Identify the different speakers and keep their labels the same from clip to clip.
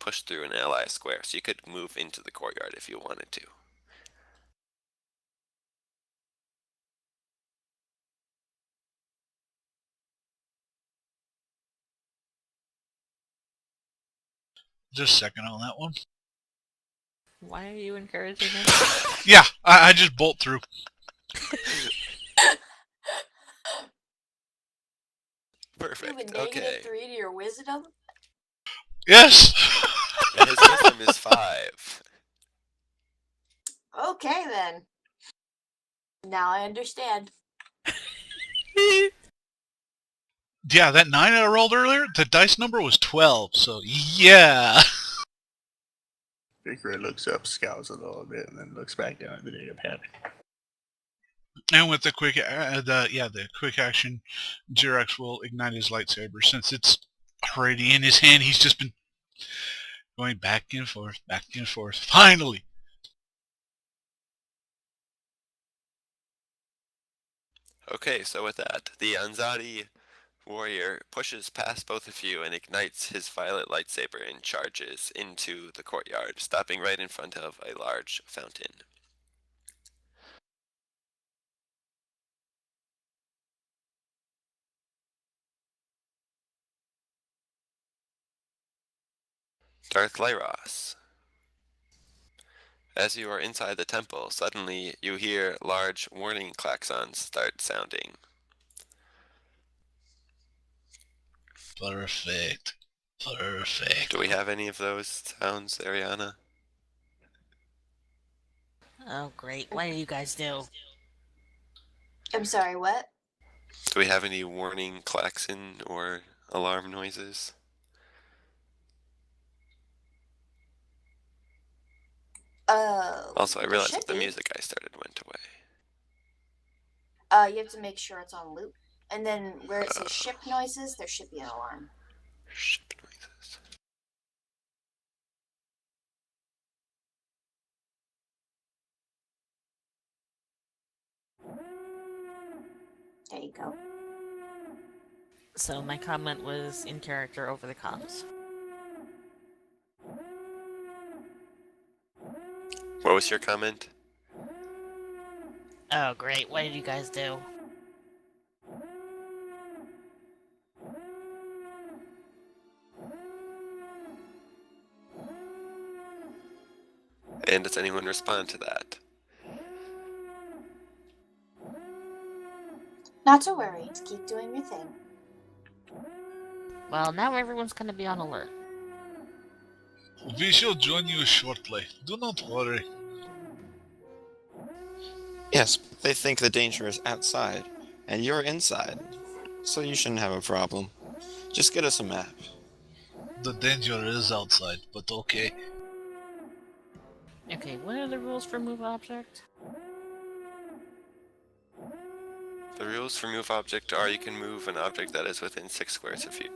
Speaker 1: push through an ally square, so you could move into the courtyard if you wanted to.
Speaker 2: Just second on that one.
Speaker 3: Why are you encouraging him?
Speaker 2: Yeah, I just bolt through.
Speaker 1: Perfect.
Speaker 4: You have a
Speaker 1: Okay.
Speaker 4: -3 to your wisdom?
Speaker 2: Yes.
Speaker 1: And his wisdom is 5.
Speaker 4: Okay then. Now I understand.
Speaker 2: Yeah, that 9 I rolled earlier, the dice number was 12, so yeah.
Speaker 5: Victor looks up, scowls a little bit, and then looks back down at the data pad.
Speaker 2: And with the quick action, Jirax will ignite his lightsaber. Since it's already in his hand, he's just been going back and forth, back and forth. Finally!
Speaker 1: Okay, so with that, the Anzadi warrior pushes past both of you and ignites his violet lightsaber and charges into the courtyard, stopping right in front of a large fountain. Darth Lyros. As you are inside the temple, suddenly you hear large warning klaxons start sounding.
Speaker 2: Perfect. Perfect.
Speaker 1: Do we have any of those sounds, Ariana?
Speaker 3: Oh, great. What do you guys do?
Speaker 4: I'm sorry, what?
Speaker 1: Do we have any warning klaxon or alarm noises? Also, I realized that the music I started went away.
Speaker 4: You have to make sure it's on loop. And then where it says ship noises, there should be an alarm.
Speaker 1: Ship noises.
Speaker 4: There you go.
Speaker 3: So my comment was in character over the comms.
Speaker 1: What was your comment?
Speaker 3: Oh, great. What did you guys do?
Speaker 1: And does anyone respond to that?
Speaker 4: Not to worry. Just keep doing your thing.
Speaker 3: Well, now everyone's gonna be on alert.
Speaker 2: We shall join you shortly. Do not worry.
Speaker 6: Yes, they think the danger is outside, and you're inside, so you shouldn't have a problem. Just get us a map.
Speaker 2: The danger is outside, but okay.
Speaker 3: Okay, what are the rules for move object?
Speaker 1: The rules for move object are you can move an object that is within 6 squares of you.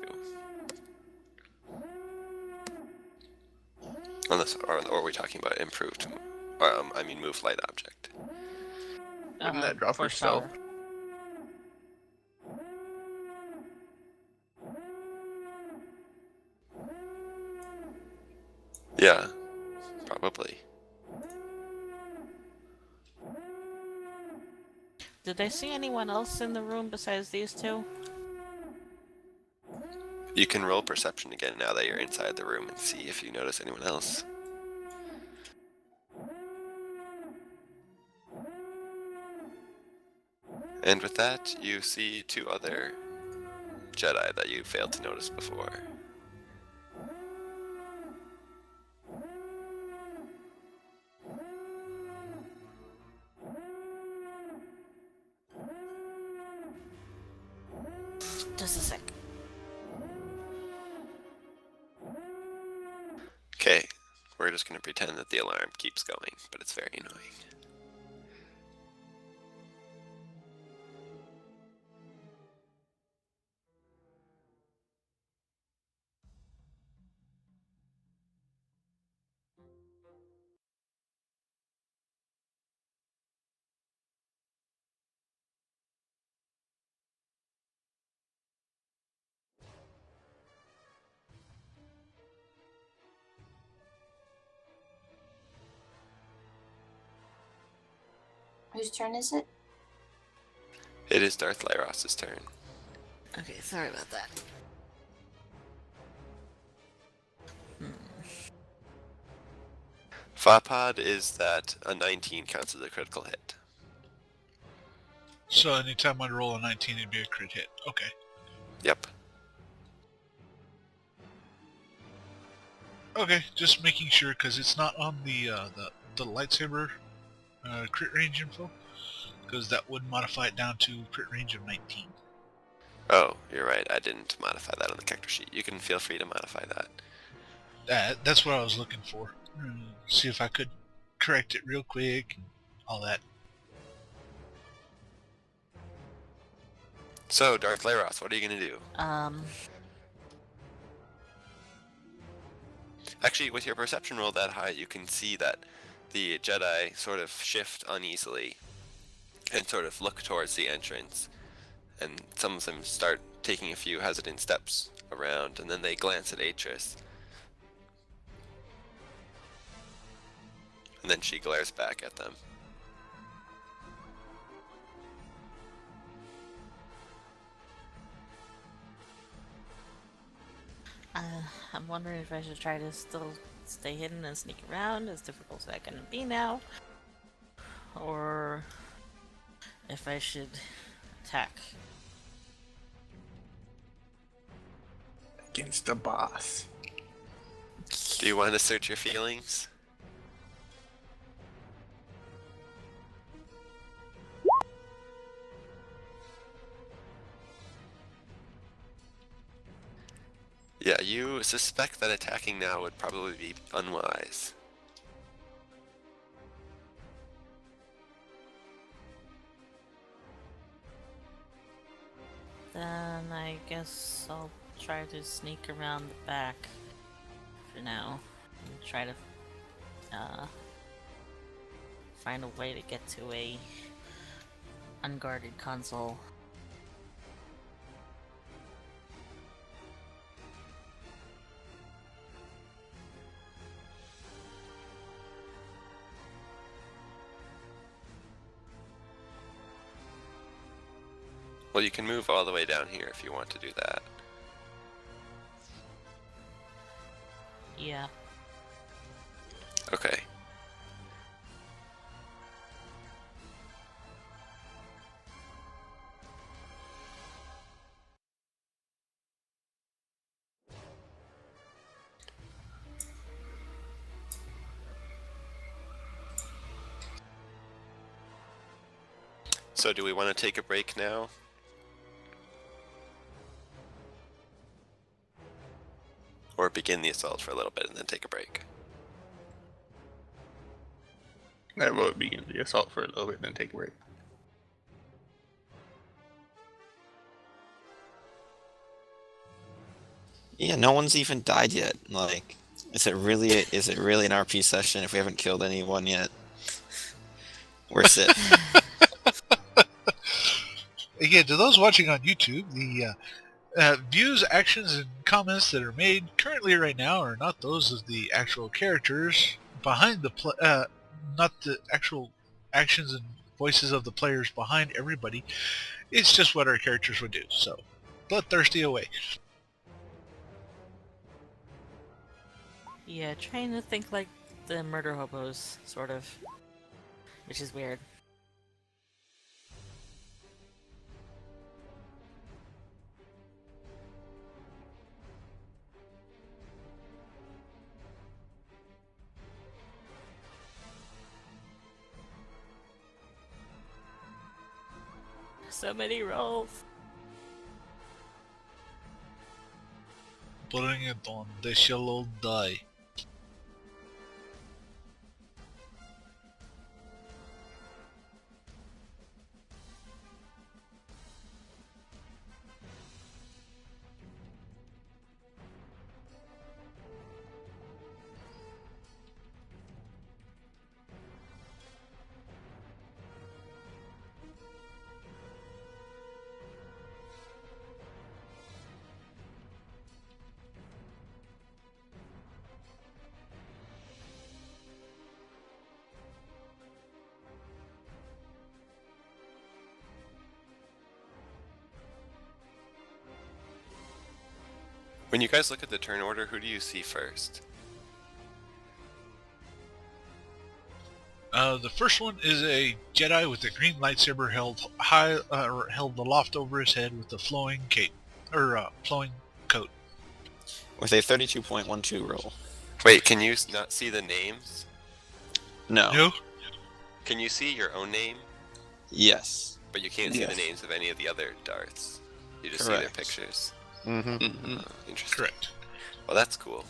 Speaker 1: Unless, or are we talking about improved, move light object?
Speaker 5: Wouldn't that drop
Speaker 3: force
Speaker 5: yourself?
Speaker 3: power.
Speaker 1: Yeah, probably.
Speaker 3: Did they see anyone else in the room besides these two?
Speaker 1: You can roll perception again now that you're inside the room and see if you notice anyone else. And with that, you see 2 other Jedi that you failed to notice before.
Speaker 3: Just a sec.
Speaker 1: Okay, we're just going to pretend that the alarm keeps going, but it's very annoying.
Speaker 4: Whose turn is it?
Speaker 1: It is Darth Lyros' turn.
Speaker 3: Okay, sorry about that.
Speaker 1: Fapod is that a 19 counts as a critical hit.
Speaker 2: So anytime I roll a 19, it'd be a crit hit. Okay.
Speaker 1: Yep.
Speaker 2: Okay, just making sure because it's not on the lightsaber crit range info, because that would modify it down to crit range of 19.
Speaker 1: Oh, you're right. I didn't modify that on the character sheet. You can feel free to modify that.
Speaker 2: That's what I was looking for. See if I could correct it real quick and all that.
Speaker 1: So, Darth Lyros, what are you going to do? Actually, with your perception roll that high, you can see that the Jedi sort of shift uneasily and sort of look towards the entrance. And some of them start taking a few hesitant steps around, and then they glance at Atris. And then she glares back at them.
Speaker 3: I'm wondering if I should try to still stay hidden and sneak around, as difficult as that gonna be now, or if I should attack.
Speaker 5: Against the boss.
Speaker 1: Do you want to search your feelings? Yeah, you suspect that attacking now would probably be unwise.
Speaker 3: Then I guess I'll try to sneak around the back for now and try to find a way to get to a unguarded console.
Speaker 1: Well, you can move all the way down here if you want to do that.
Speaker 3: Yeah.
Speaker 1: Okay. So do we want to take a break now? Or begin the assault for a little bit and then take a break?
Speaker 5: That will begin the assault for a little bit, then take a break.
Speaker 6: Yeah, no one's even died yet. Like, is it really an RP session if we haven't killed anyone yet? We're sit.
Speaker 2: Again, to those watching on YouTube, the views, actions, and comments that are made currently right now are not those of the actual characters behind the not the actual actions and voices of the players behind everybody. It's just what our characters would do. So, bloodthirsty away.
Speaker 3: Yeah, trying to think like the murder hobos, sort of. Which is weird. So many rolls.
Speaker 2: Putting it on, they shall all die.
Speaker 1: When you guys look at the turn order, who do you see first?
Speaker 2: The first one is a Jedi with a green lightsaber held high, held aloft over his head with a flowing cape, or flowing coat.
Speaker 6: With a 32.12 roll.
Speaker 1: Wait, can you not see the names?
Speaker 6: No.
Speaker 2: No?
Speaker 1: Can you see your own name?
Speaker 6: Yes.
Speaker 1: But you can't see
Speaker 5: Yes.
Speaker 1: the names of any of the other Darths. You just see their
Speaker 6: Correct.
Speaker 1: pictures.
Speaker 5: Mm-hmm.
Speaker 1: Oh, interesting.
Speaker 2: Correct.
Speaker 1: Well, that's cool.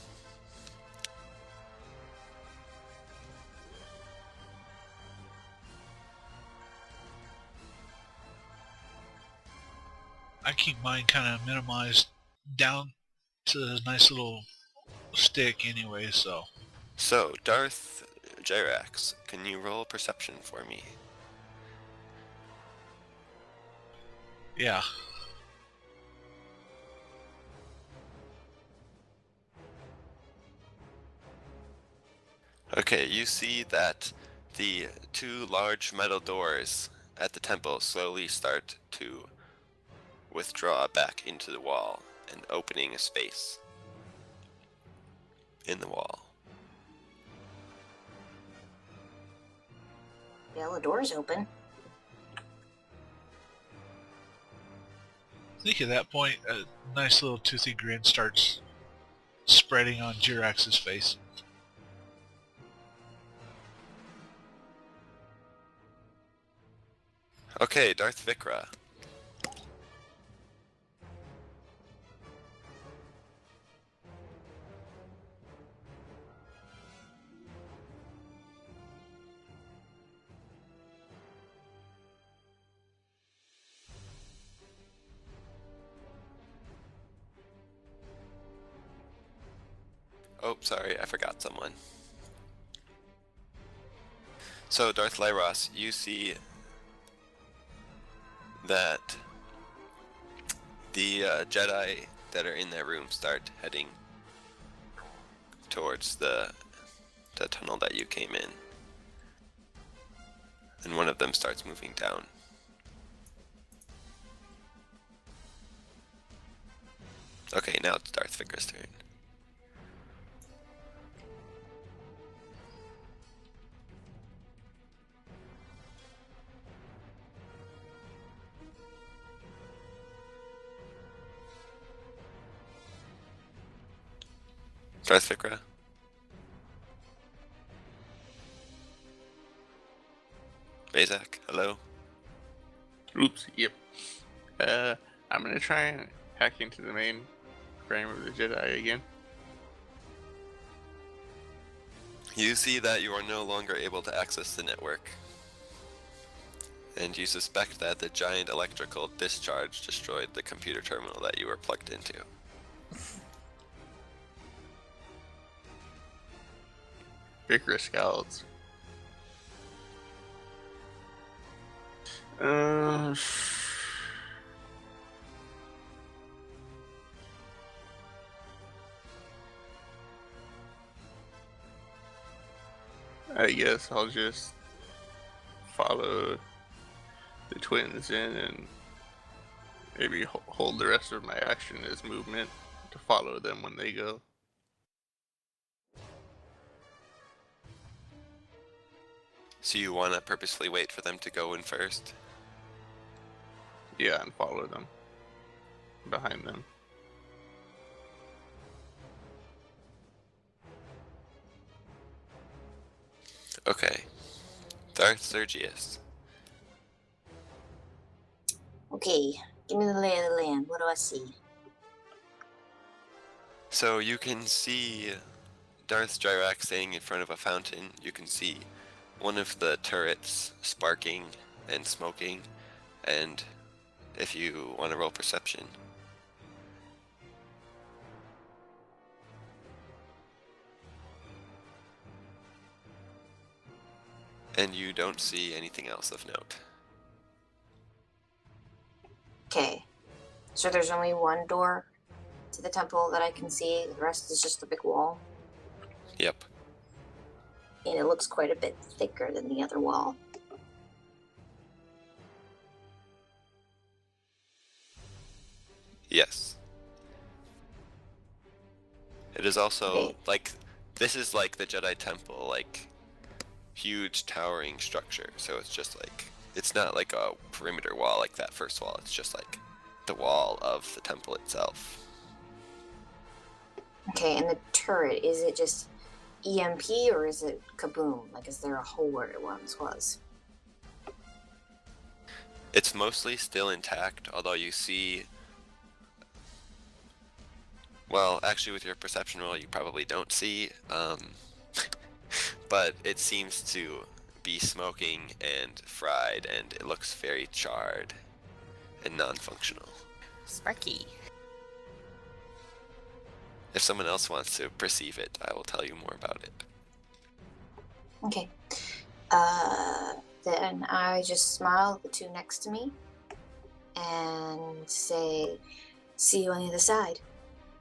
Speaker 2: I keep mine kind of minimized down to a nice little stick anyway, so.
Speaker 1: So, Darth Gyrax, can you roll perception for me?
Speaker 2: Yeah.
Speaker 1: Okay, you see that the two large metal doors at the temple slowly start to withdraw back into the wall and opening a space in the wall.
Speaker 4: Yeah, the door's open.
Speaker 2: I think at that point, a nice little toothy grin starts spreading on Jirax's face.
Speaker 1: Okay, Darth Vikra. Oh, sorry, I forgot someone. So, Darth Lyros, you see that the Jedi that are in that room start heading towards the tunnel that you came in. And one of them starts moving down. Okay, now it's Darth Vikra's turn. Darth Vikra? Bazak, hello?
Speaker 5: Oops. Yep. I'm gonna try and hack into the main frame of the Jedi again.
Speaker 1: You see that you are no longer able to access the network. And you suspect that the giant electrical discharge destroyed the computer terminal that you were plugged into.
Speaker 5: Vikra scouts. Uh, I guess I'll just follow the twins in and maybe hold the rest of my action as movement to follow them when they go.
Speaker 1: So you want to purposefully wait for them to go in first?
Speaker 5: Yeah, and follow them behind them.
Speaker 1: Okay. Darth Sergius.
Speaker 4: Okay, give me the lay of the land. What do I see?
Speaker 1: So you can see Darth Gyrax standing in front of a fountain. You can see one of the turrets sparking and smoking. And if you want to roll perception. And you don't see anything else of note.
Speaker 4: Okay, so there's only one door to the temple that I can see. The rest is just a big wall,
Speaker 1: Yep.
Speaker 4: and it looks quite a bit thicker than the other wall.
Speaker 1: Yes. It is also
Speaker 4: Okay.
Speaker 1: like this is like the Jedi Temple, like huge towering structure. So it's just like it's not like a perimeter wall like that first wall. It's just like the wall of the temple itself.
Speaker 4: Okay, and the turret, is it just EMP or is it kaboom? Like, is there a hole where it once was?
Speaker 1: It's mostly still intact, although you see. Well, actually, with your perception roll, you probably don't see. But it seems to be smoking and fried, and it looks very charred and non-functional.
Speaker 3: Sparky.
Speaker 1: If someone else wants to perceive it, I will tell you more about it.
Speaker 4: Okay. Then I just smile at the two next to me and say, "See you on the other side."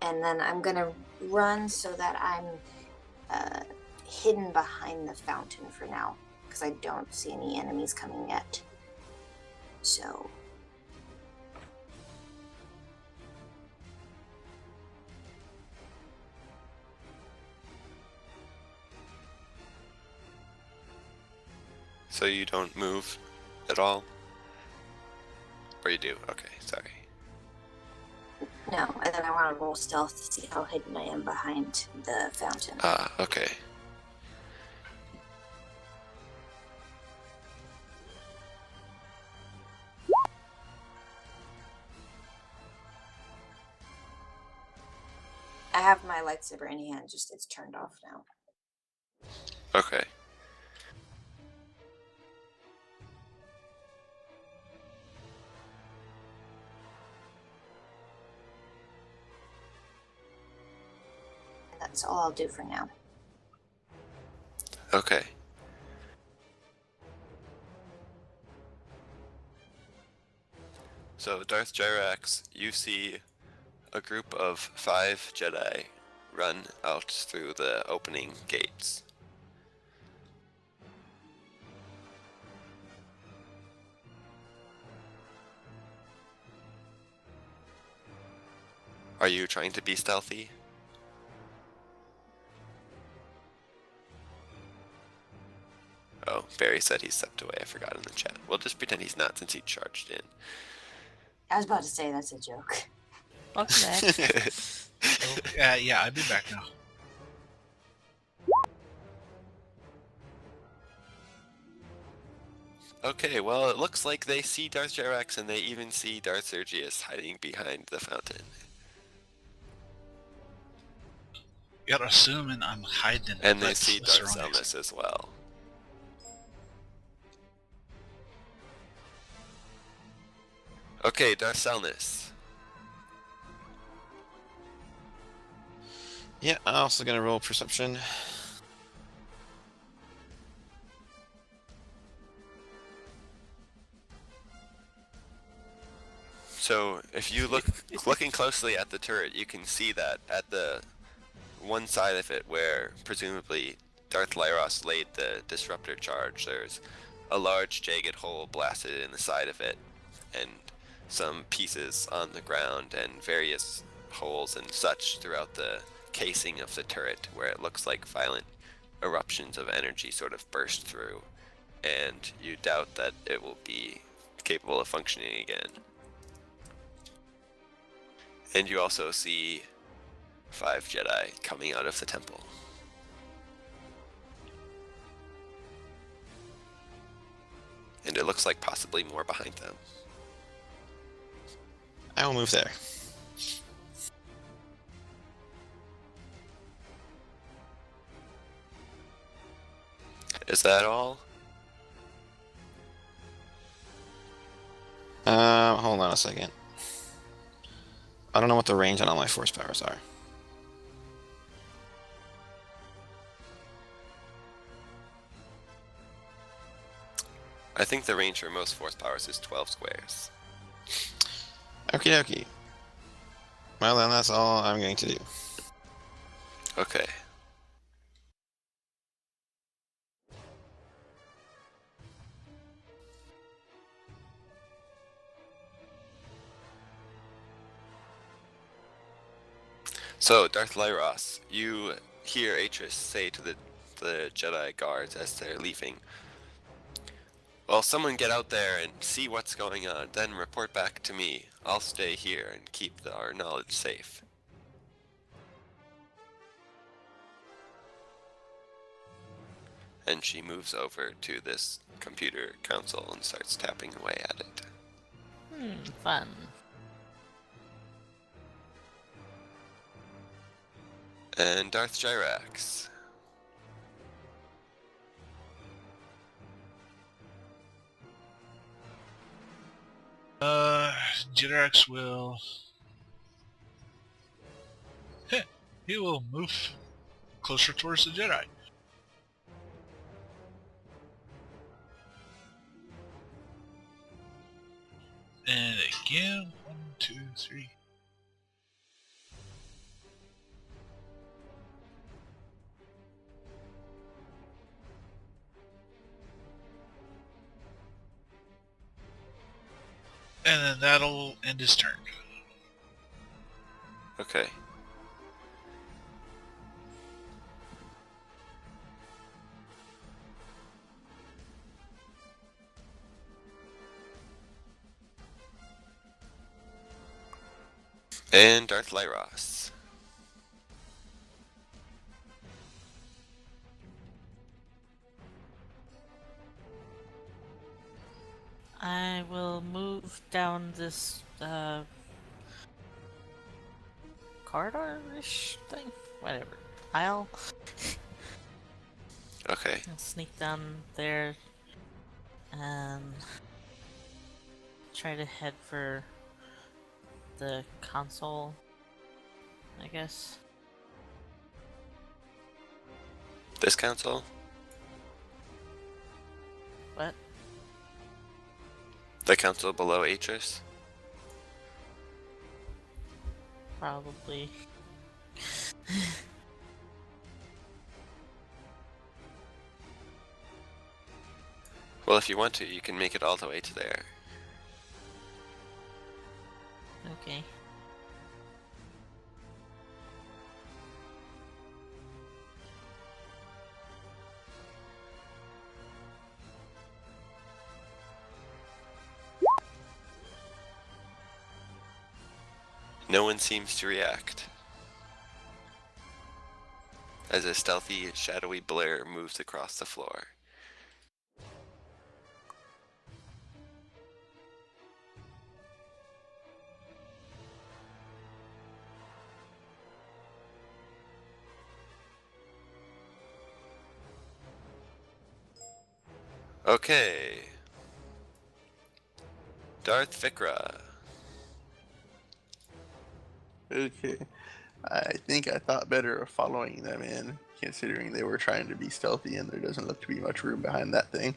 Speaker 4: And then I'm gonna run so that I'm hidden behind the fountain for now, because I don't see any enemies coming yet. So.
Speaker 1: So you don't move at all? Or you do? Okay, sorry.
Speaker 4: No, and then I want to roll stealth to see how hidden I am behind the fountain.
Speaker 1: Ah, okay.
Speaker 4: I have my lightsaber in hand, just it's turned off now.
Speaker 1: Okay.
Speaker 4: That's all I'll do for now.
Speaker 1: Okay. So, Darth Gyrax, you see a group of 5 Jedi run out through the opening gates. Are you trying to be stealthy? Oh, Barry said he stepped away. I forgot in the chat. We'll just pretend he's not since he charged in.
Speaker 4: I was about to say that's a joke.
Speaker 3: Welcome back.
Speaker 2: Yeah, I'll be back now.
Speaker 1: Okay, well, it looks like they see Darth Gyrax and they even see Darth Sergius hiding behind the fountain.
Speaker 2: You're assuming I'm hiding.
Speaker 1: And they
Speaker 2: That's
Speaker 1: see
Speaker 2: the
Speaker 1: Darth
Speaker 2: surroundings.
Speaker 1: Selmas as well. Okay, Darth Selmas.
Speaker 6: Yeah, I'm also gonna roll perception.
Speaker 1: So, if you looking closely at the turret, you can see that at the one side of it where presumably Darth Lyros laid the disruptor charge, there's a large jagged hole blasted in the side of it, and some pieces on the ground, and various holes and such throughout the casing of the turret where it looks like violent eruptions of energy sort of burst through, and you doubt that it will be capable of functioning again. And you also see 5 Jedi coming out of the temple. And it looks like possibly more behind them.
Speaker 6: I will move there.
Speaker 1: Is that all?
Speaker 6: Hold on a second. I don't know what the range on all my force powers are.
Speaker 1: I think the range for most force powers is 12 squares.
Speaker 6: Okie dokie. Well then, that's all I'm going to do.
Speaker 1: Okay. So, Darth Lyros, you hear Atris say to the Jedi guards as they're leaving, "Well, someone get out there and see what's going on, then report back to me. I'll stay here and keep our knowledge safe." And she moves over to this computer console and starts tapping away at it.
Speaker 3: Fun.
Speaker 1: And Darth Gyrax.
Speaker 2: Jidrax will... he will move closer towards the Jedi. And again, 1, 2, 3. And then that'll end his turn.
Speaker 1: Okay. And Darth Lyros.
Speaker 3: I will move down this corridor-ish thing? Whatever. Aisle.
Speaker 1: Okay.
Speaker 3: I'll sneak down there and try to head for the console, I guess.
Speaker 1: This console?
Speaker 3: What?
Speaker 1: The console below Atris?
Speaker 3: Probably.
Speaker 1: Well, if you want to, you can make it all the way to there.
Speaker 3: Okay.
Speaker 1: No one seems to react. As a stealthy, shadowy blur moves across the floor. Okay. Darth Fikra.
Speaker 5: Okay. I think I thought better of following them in, considering they were trying to be stealthy and there doesn't look to be much room behind that thing.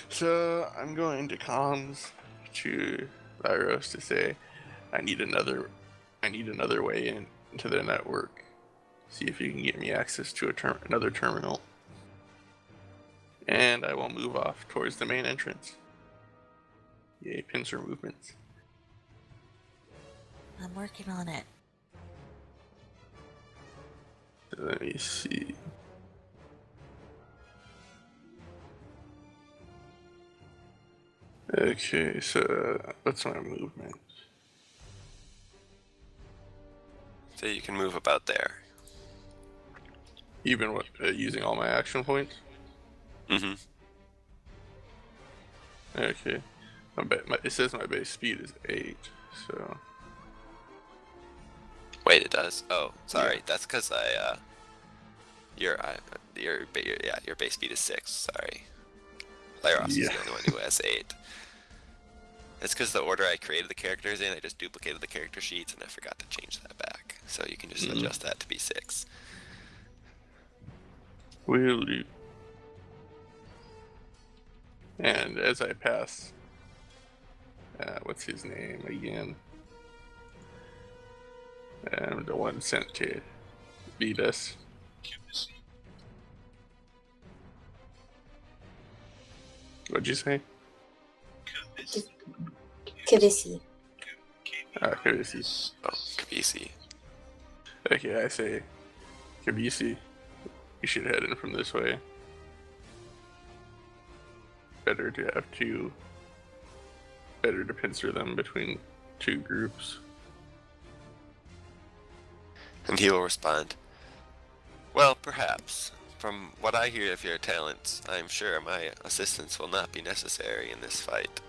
Speaker 5: So I'm going to comms to Lyros to say I need another way into the network. See if you can get me access to another terminal. And I will move off towards the main entrance. Yay, pincer movements.
Speaker 3: I'm working on it.
Speaker 5: So let me see. Okay, so what's my movement?
Speaker 1: So you can move about there.
Speaker 5: Even using all my action points?
Speaker 1: Mm-hmm.
Speaker 5: Okay. It says my base speed is 8, so...
Speaker 1: Wait, it does? Oh, sorry.
Speaker 5: Yeah.
Speaker 1: That's because your base speed is 6. Sorry. Lyros is
Speaker 5: Yeah.
Speaker 1: the only one who has 8. It's because the order I created the characters in, I just duplicated the character sheets and I forgot to change that back. So you can just adjust that to be 6.
Speaker 5: Will do. And as I pass... what's his name again? The one sent to beat us. What'd you say?
Speaker 4: Kibisi.
Speaker 5: Kabisi.
Speaker 1: Oh, Kabisi.
Speaker 5: Okay, I say, Kabisi, you should head in from this way. Better to pincer them between two groups.
Speaker 1: And he will respond, well, perhaps. From what I hear of your talents, I am sure my assistance will not be necessary in this fight.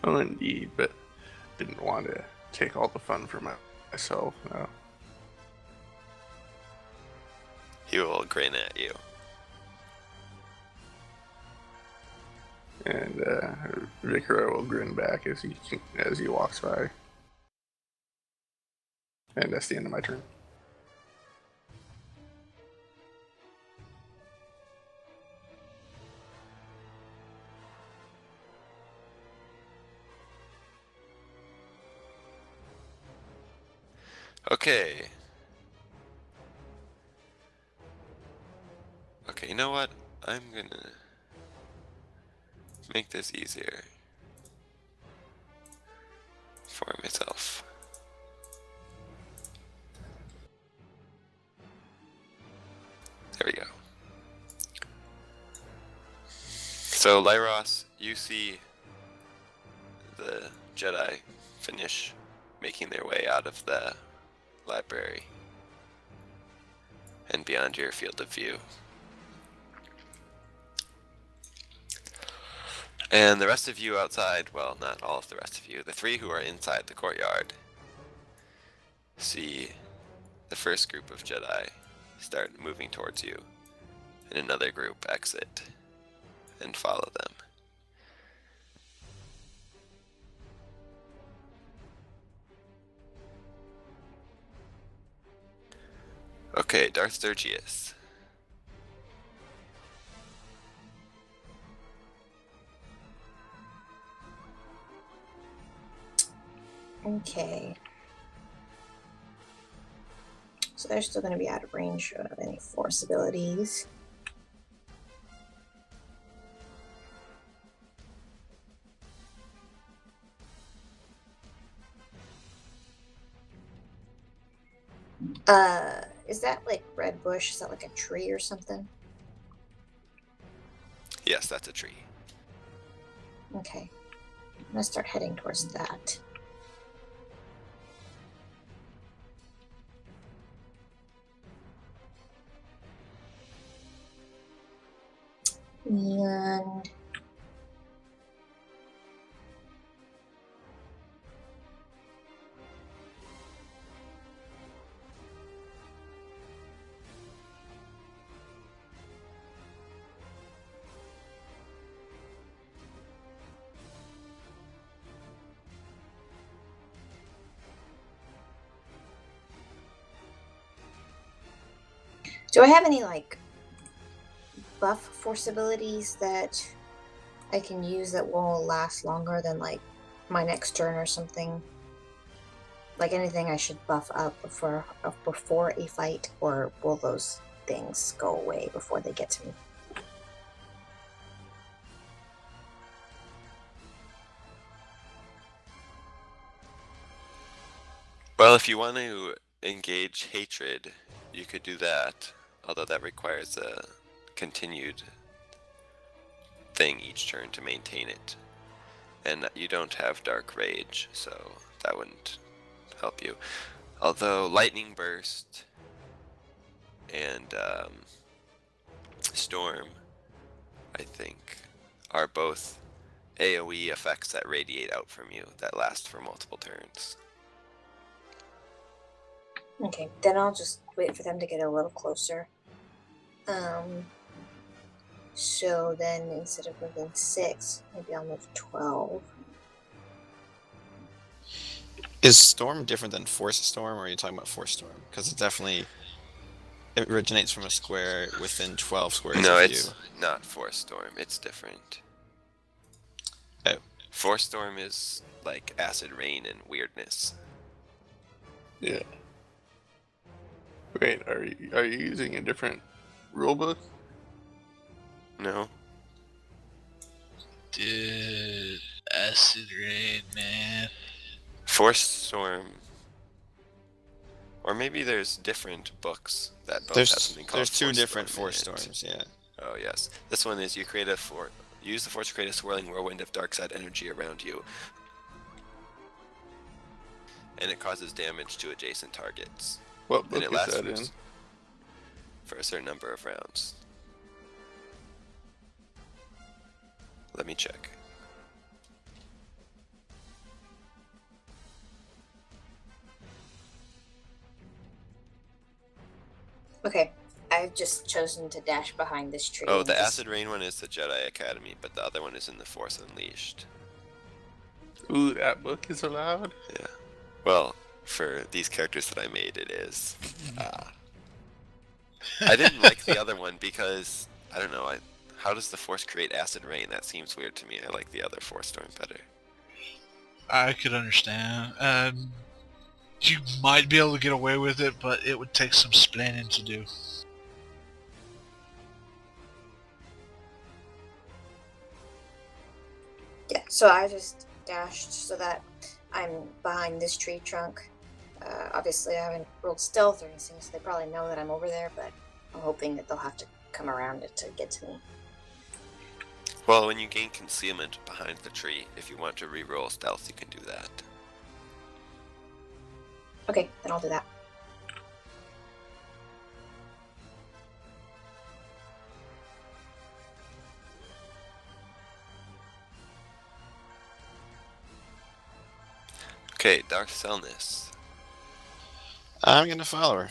Speaker 5: Well, indeed, but didn't want to take all the fun for myself. No.
Speaker 1: He will grin at you.
Speaker 5: And Vikra will grin back as he walks by. And that's the end of my turn.
Speaker 1: Okay. Okay, you know what? I'm gonna make this easier for myself. There we go. So, Lyros, you see the Jedi finish making their way out of the library and beyond your field of view. And the rest of you outside, well, not all of the rest of you, the three who are inside the courtyard, see the first group of Jedi start moving towards you, and another group exit and follow them. Okay, Darth Sturgius.
Speaker 4: Okay. So they're still going to be out of range of any force abilities. Is that like red bush? Is that like a tree or something?
Speaker 1: Yes, that's a tree.
Speaker 4: Okay. I'm gonna start heading towards that. And do I have any like buff force abilities that I can use that will last longer than like my next turn or something? Like anything I should buff up before a fight, or will those things go away before they get to me?
Speaker 1: Well, if you want to engage hatred, you could do that, although that requires a continued thing each turn to maintain it. And you don't have Dark Rage, so that wouldn't help you. Although Lightning Burst and Storm, I think, are both AoE effects that radiate out from you that last for multiple turns.
Speaker 4: Okay, then I'll just wait for them to get a little closer. So then instead of moving 6, maybe I'll move 12.
Speaker 6: Is Storm different than Force Storm, or are you talking about Force Storm? Because it originates from a square within 12 squares
Speaker 1: No,
Speaker 6: of
Speaker 1: it's
Speaker 6: you.
Speaker 1: not Force Storm. It's different.
Speaker 6: Oh.
Speaker 1: Force Storm is like acid rain and weirdness.
Speaker 5: Yeah. Wait, are you using a different rulebook?
Speaker 1: No?
Speaker 2: Dude, acid rain, man.
Speaker 1: Force Storm. Or maybe there's different books that both have something called
Speaker 6: There's two
Speaker 1: Force
Speaker 6: different
Speaker 1: Storm in
Speaker 6: force
Speaker 1: it.
Speaker 6: storms. Yeah.
Speaker 1: Oh yes. This one is you create a use the force to create a swirling whirlwind of dark side energy around you. And it causes damage to adjacent targets.
Speaker 5: What
Speaker 1: And
Speaker 5: book
Speaker 1: it
Speaker 5: is
Speaker 1: lasts
Speaker 5: that in?
Speaker 1: for a certain number of rounds. Let me check.
Speaker 4: Okay, I've just chosen to dash behind this tree.
Speaker 1: Oh,
Speaker 4: and
Speaker 1: the
Speaker 4: just-
Speaker 1: Acid Rain one is the Jedi Academy, but the other one is in the Force Unleashed.
Speaker 5: Ooh, that book is allowed?
Speaker 1: Yeah. Well, for these characters that I made, it is. I didn't like the other one because, I don't know, how does the Force create Acid Rain? That seems weird to me. I like the other Force Storm better.
Speaker 2: I could understand. You might be able to get away with it, but it would take some splaining to do.
Speaker 4: Yeah, so I just dashed so that I'm behind this tree trunk. Obviously, I haven't rolled stealth or anything, so they probably know that I'm over there, but I'm hoping that they'll have to come around it to get to me.
Speaker 1: Well, when you gain concealment behind the tree, if you want to re-roll stealth, you can do that.
Speaker 4: Okay, then I'll do that.
Speaker 1: Okay, Dark Selness.
Speaker 6: I'm gonna follow her.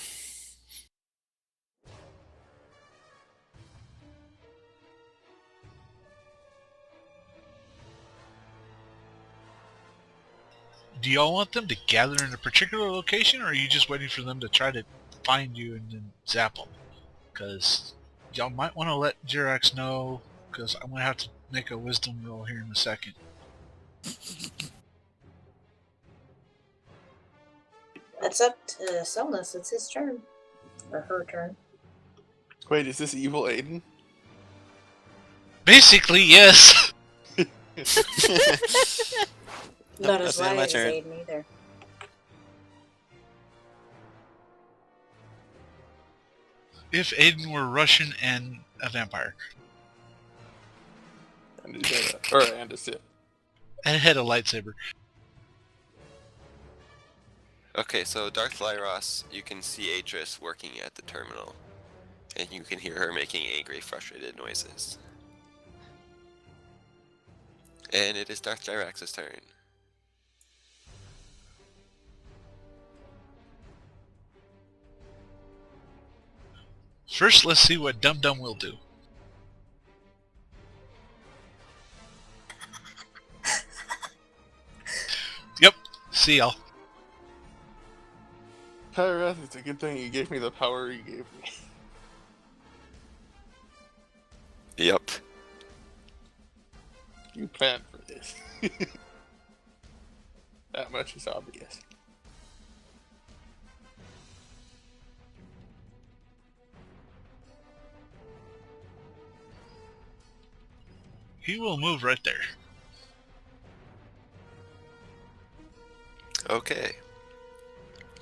Speaker 2: Do y'all want them to gather in a particular location, or are you just waiting for them to try to find you and then zap them? Because y'all might want to let Jirax know, because I'm going to have to make a wisdom roll here in a second.
Speaker 4: That's up to Selnus. It's his turn. Or her turn.
Speaker 5: Wait, is this evil Aiden?
Speaker 2: Basically, yes!
Speaker 4: Not
Speaker 6: Nope,
Speaker 4: as
Speaker 6: that's the end of my
Speaker 4: wise as
Speaker 6: turn.
Speaker 4: Aiden either.
Speaker 2: If Aiden were Russian and a vampire.
Speaker 5: And a Jedi. Or and a Sith.
Speaker 2: And had a lightsaber.
Speaker 1: Okay, so Darth Lyros, you can see Atris working at the terminal. And you can hear her making angry, frustrated noises. And it is Darth Jirax's turn.
Speaker 2: First, let's see what Dum Dum will do. Yep, see y'all.
Speaker 5: Pyrath, it's a good thing you gave me the power you gave me.
Speaker 1: Yep.
Speaker 5: You planned for this. That much is obvious.
Speaker 2: He will move right there.
Speaker 1: Okay.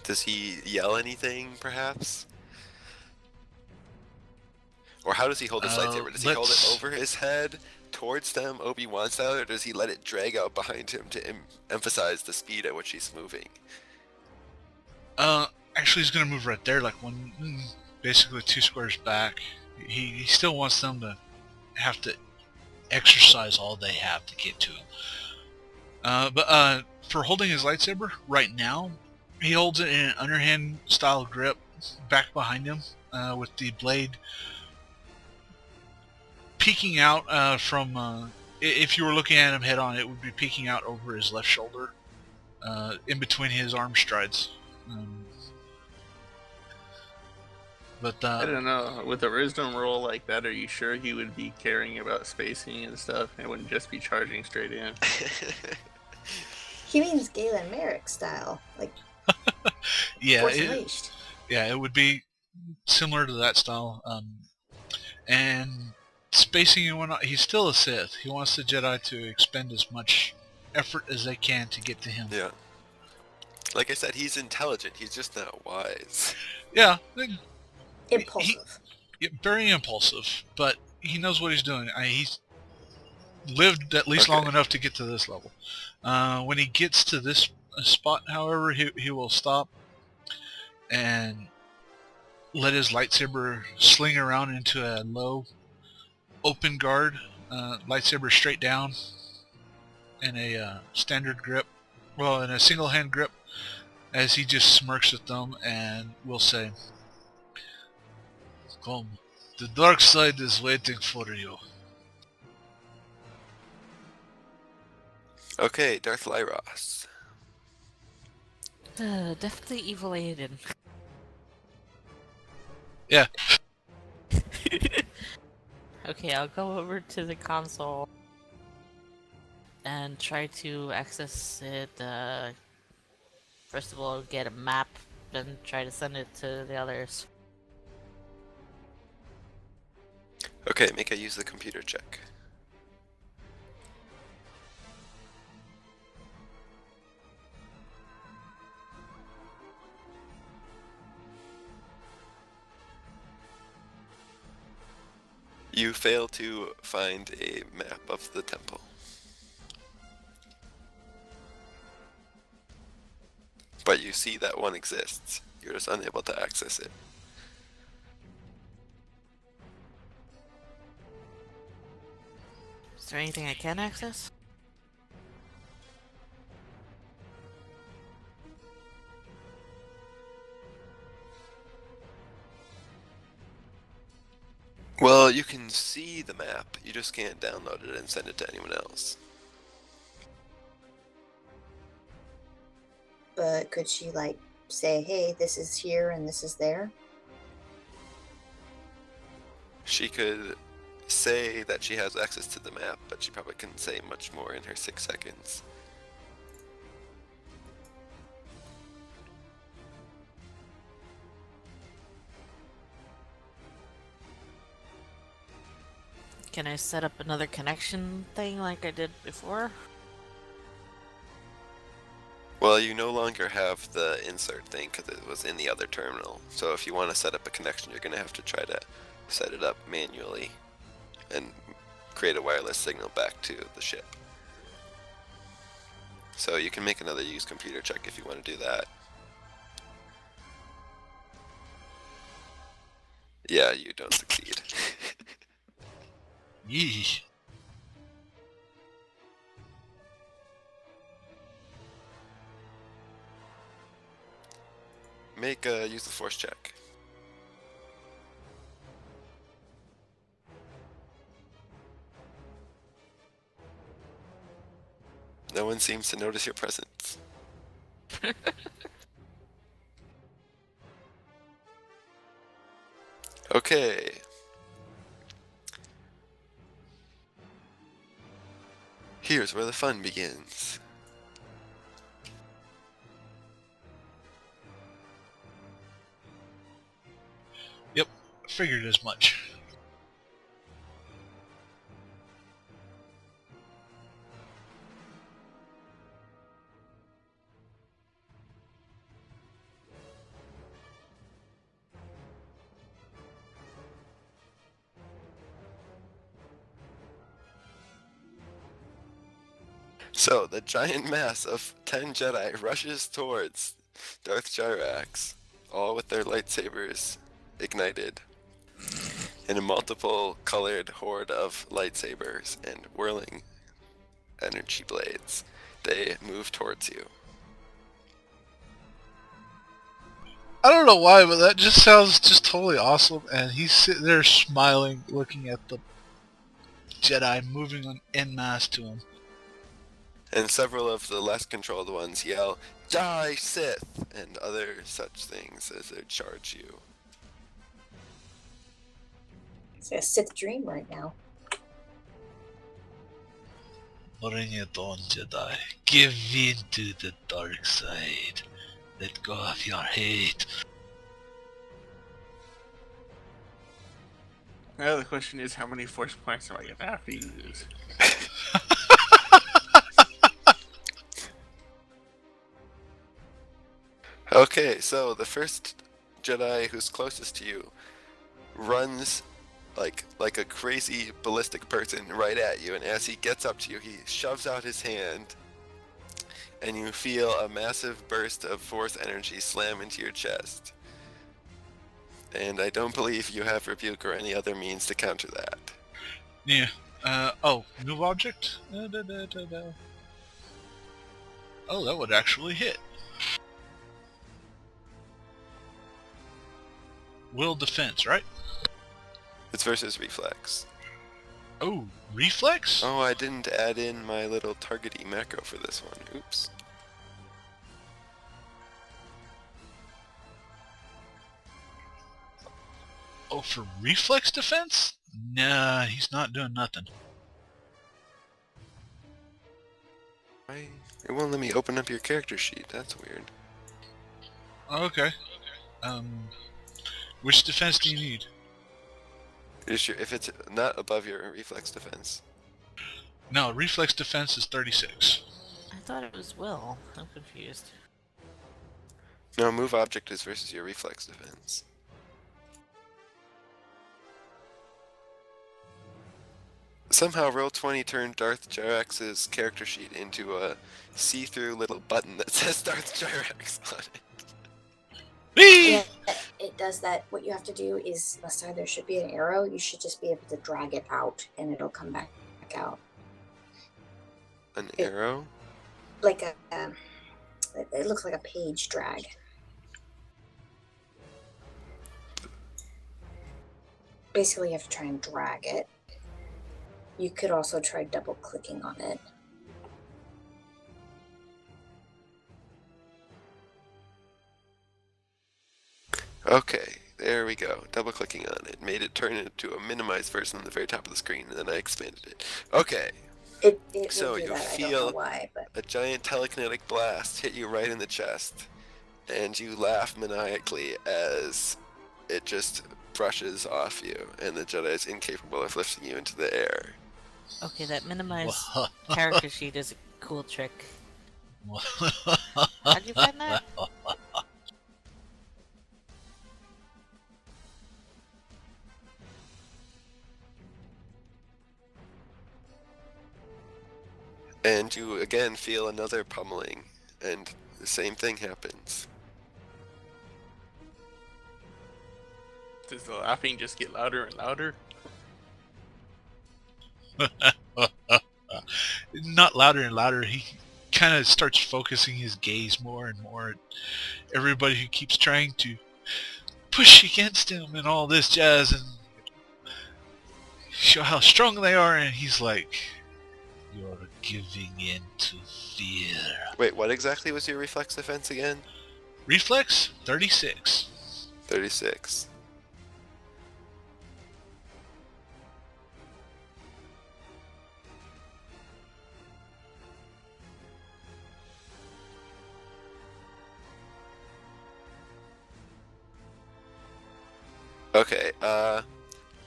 Speaker 1: Does he yell anything, perhaps? Or how does he hold his lightsaber? Does he hold it
Speaker 2: let's-
Speaker 1: over his head, towards them, Obi-Wan style, or does he let it drag out behind him to emphasize the speed at which he's moving?
Speaker 2: Actually, he's gonna move right there, like basically 2 squares back. He still wants them to have to exercise all they have to get to him. But for holding his lightsaber right now, he holds it in an underhand style grip back behind him, with the blade peeking out from. If you were looking at him head on, it would be peeking out over his left shoulder, in between his arm strides. But
Speaker 5: I don't know. With a wisdom roll like that, are you sure he would be caring about spacing and stuff? It wouldn't just be charging straight in.
Speaker 4: He means Galen Merrick style. Like,
Speaker 2: yeah,
Speaker 4: Force
Speaker 2: it,
Speaker 4: Unleashed.
Speaker 2: yeah, it would be similar to that style. And spacing and whatnot, he's still a Sith. He wants the Jedi to expend as much effort as they can to get to him.
Speaker 1: Yeah. Like I said, he's intelligent. He's just not wise.
Speaker 2: Yeah,
Speaker 4: Impulsive.
Speaker 2: very impulsive, but he knows what he's doing. He's lived at least
Speaker 1: Okay.
Speaker 2: long enough to get to this level. When he gets to this spot, however, he will stop and let his lightsaber sling around into a low open guard, lightsaber straight down in a standard grip, well, in a single hand grip, as he just smirks at them and will say, "Come, the dark side is waiting for you."
Speaker 1: Okay, Darth Lyros.
Speaker 3: Definitely evil Aiden.
Speaker 2: Yeah.
Speaker 3: Okay, I'll go over to the console and try to access it. First of all, get a map, then try to send it to the others.
Speaker 1: Okay, make a use the computer check. You fail to find a map of the temple. But you see that one exists. You're just unable to access it.
Speaker 3: Is there anything I can access?
Speaker 1: Well, you can see the map, you just can't download it and send it to anyone else.
Speaker 4: But could she like say, "Hey, this is here and this is there"?
Speaker 1: She could say that she has access to the map, but she probably couldn't say much more in her 6 seconds.
Speaker 3: Can I set up another connection thing like I did before?
Speaker 1: Well, you no longer have the insert thing because it was in the other terminal. So if you want to set up a connection, you're going to have to try to set it up manually and create a wireless signal back to the ship. So you can make another use computer check if you want to do that. Yeah, you don't succeed.
Speaker 2: Yeesh.
Speaker 1: Make a use the force check. No one seems to notice your presence. Okay. Here's where the fun begins.
Speaker 2: Yep, figured as much.
Speaker 1: So, the giant mass of 10 Jedi rushes towards Darth Gyrax, all with their lightsabers ignited in a multiple colored horde of lightsabers and whirling energy blades. They move towards you.
Speaker 2: I don't know why, but that just sounds just totally awesome, and he's sitting there smiling, looking at the Jedi moving on en masse to him.
Speaker 1: And several of the less controlled ones yell, "Die, Sith!" and other such things as they charge you.
Speaker 4: It's a Sith dream right now.
Speaker 2: Bring it on, Jedi. Give in to the dark side. Let go of your hate.
Speaker 5: Now the question is, how many force points am I gonna have to use?
Speaker 1: Okay, so the first Jedi who's closest to you runs like a crazy ballistic person right at you, and as he gets up to you, he shoves out his hand, and you feel a massive burst of force energy slam into your chest. And I don't believe you have rebuke or any other means to counter that.
Speaker 2: Yeah. Oh, move object? Oh, that would actually hit. Will defense, right?
Speaker 1: It's versus reflex.
Speaker 2: Oh, reflex?
Speaker 1: Oh, I didn't add in my little targeting macro for this one. Oops.
Speaker 2: Oh, for reflex defense? Nah, he's not doing nothing.
Speaker 1: It won't let me open up your character sheet. That's weird.
Speaker 2: Okay. Which defense do you need?
Speaker 1: If it's not above your reflex defense.
Speaker 2: No, reflex defense is 36.
Speaker 3: I thought it was Will. I'm confused.
Speaker 1: No, move object is versus your reflex defense. Somehow Roll20 turned Darth Jyrax's character sheet into a see-through little button that says Darth Jyrax on it.
Speaker 2: Whee!
Speaker 4: Yeah, it does that. What you have to do is, aside there should be an arrow, you should just be able to drag it out, and it'll come back out.
Speaker 1: An arrow?
Speaker 4: Like a, it looks like a page drag. Basically, you have to try and drag it. You could also try double clicking on it.
Speaker 1: Okay, there we go. Double clicking on it made it turn into a minimized version on the very top of the screen, and then I expanded it. Okay,
Speaker 4: It
Speaker 1: so
Speaker 4: will do
Speaker 1: you
Speaker 4: that. I don't
Speaker 1: feel
Speaker 4: know why, but
Speaker 1: a giant telekinetic blast hit you right in the chest, and you laugh maniacally as it just brushes off you, and the Jedi is incapable of lifting you into the air.
Speaker 3: Okay, that minimized character sheet is a cool trick. How'd you find that?
Speaker 1: And you again feel another pummeling, and the same thing happens.
Speaker 5: Does the laughing just get louder and louder?
Speaker 2: Not louder and louder. He kind of starts focusing his gaze more and more at everybody who keeps trying to push against him and all this jazz and show how strong they are, and he's like, "You're giving in to fear."
Speaker 1: Wait, what exactly was your reflex defense again?
Speaker 2: Reflex 36.
Speaker 1: 36. Okay,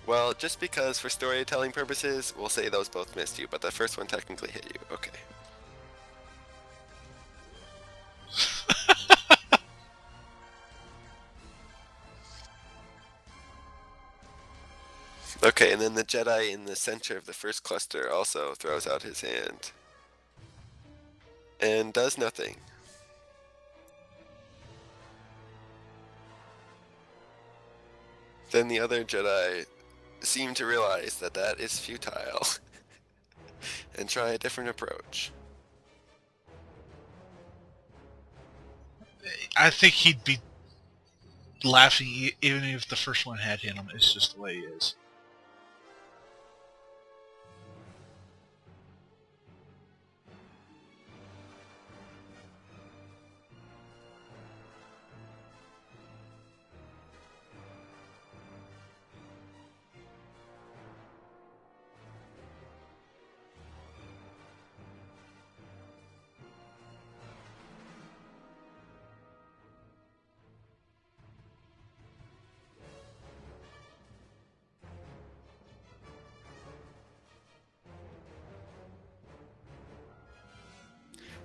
Speaker 1: well, just because for storytelling purposes, we'll say those both missed you, but the first one technically hit you. Okay. Okay, and then the Jedi in the center of the first cluster also throws out his hand. And does nothing. Then the other Jedi seem to realize that that is futile and try a different approach.
Speaker 2: I think he'd be laughing even if the first one had hit him. It's just the way he is.